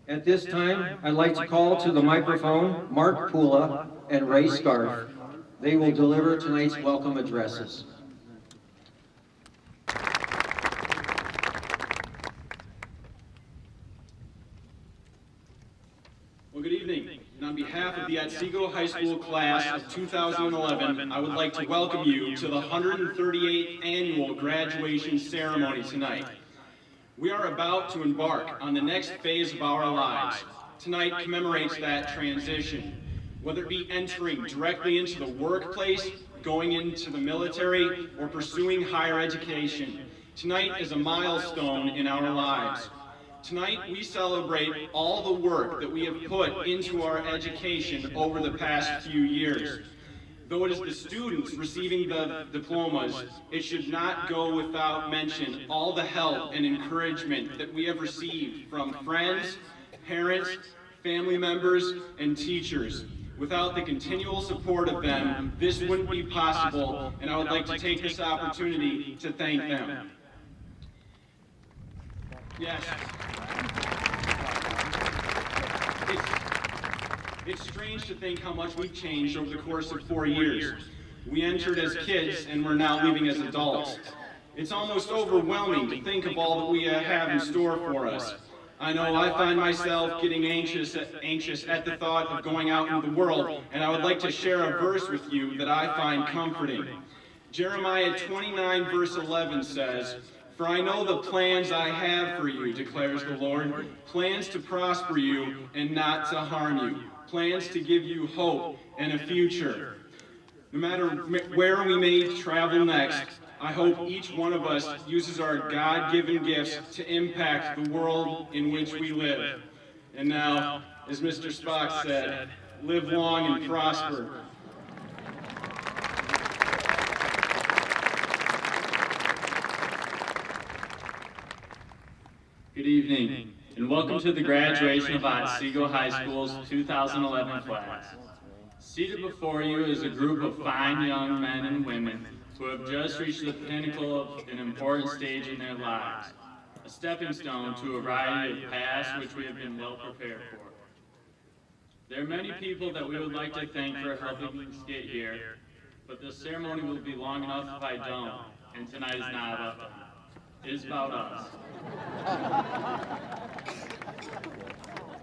At this time, I'd like to call to the microphone Mark Pula and Ray Scarf. They will deliver tonight's welcome addresses. Well, good evening. And on behalf of the Otsego High School class of 2011, I would like to welcome you to the 138th annual graduation ceremony tonight. We are about to embark on the next phase of our lives. Tonight commemorates that transition, whether it be entering directly into the workplace, going into the military, or pursuing higher education. Tonight is a milestone in our lives. Tonight we celebrate all the work that we have put into our education over the past few years. Though it is the students receiving the diplomas, it should not go without mention all the help and encouragement that we have received from friends, parents, family members, and teachers. Without the continual support of them, this wouldn't be possible, and I would like to take this opportunity to thank them. Yes. It's strange to think how much we've changed over the course of 4 years. We entered as kids and we're now leaving as adults. It's almost overwhelming to think of all that we have in store for us. I know I find myself getting anxious at the thought of going out into the world, and I would like to share a verse with you that I find comforting. Jeremiah 29 verse 11 says, "For I know the plans I have for you, declares the Lord, plans to prosper you and not to harm you, plans to give you hope and a future." No matter where we may travel next, I hope each one of us uses our God-given gifts to impact the world in which we live. And now, as Mr. Spock said, live long and prosper. Good evening, and welcome to the graduation of Otsego High School's 2011 class. Seated before you is a group of fine young men and women who have just reached the pinnacle of an important stage in their lives, a stepping stone to a variety of paths which we have been well prepared for. There are many people that we would like to thank for helping us get here, but this ceremony will be long enough if I don't, and tonight is not about them. It is about us.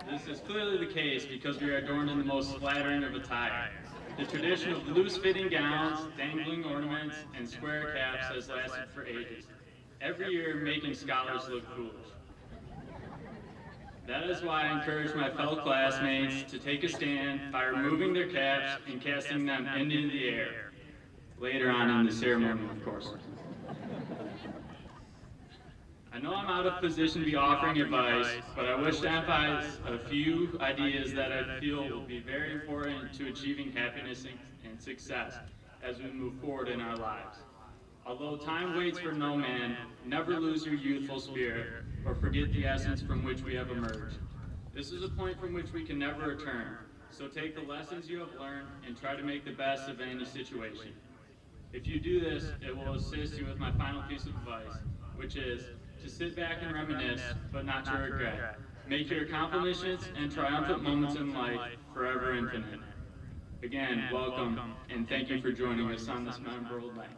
This is clearly the case because we are adorned in the most flattering of attire. The tradition of loose-fitting gowns, dangling ornaments, and square caps has lasted for ages, every year making scholars look foolish. That is why I encourage my fellow classmates to take a stand by removing their caps and casting them into the air. Later on in the ceremony, of course. I know I'm out of position to be offering advice, but I wish to emphasize a few ideas that I feel will be very important to achieving happiness and success as we move forward in our lives. Although time waits for no man, never lose your youthful spirit or forget the essence from which we have emerged. This is a point from which we can never return, so take the lessons you have learned and try to make the best of any situation. If you do this, it will assist you with my final piece of advice, which is to sit back and reminisce, but not to regret. Make your accomplishments and triumphant moments in life forever infinite. Again, welcome, and thank you for joining us on this memorable night.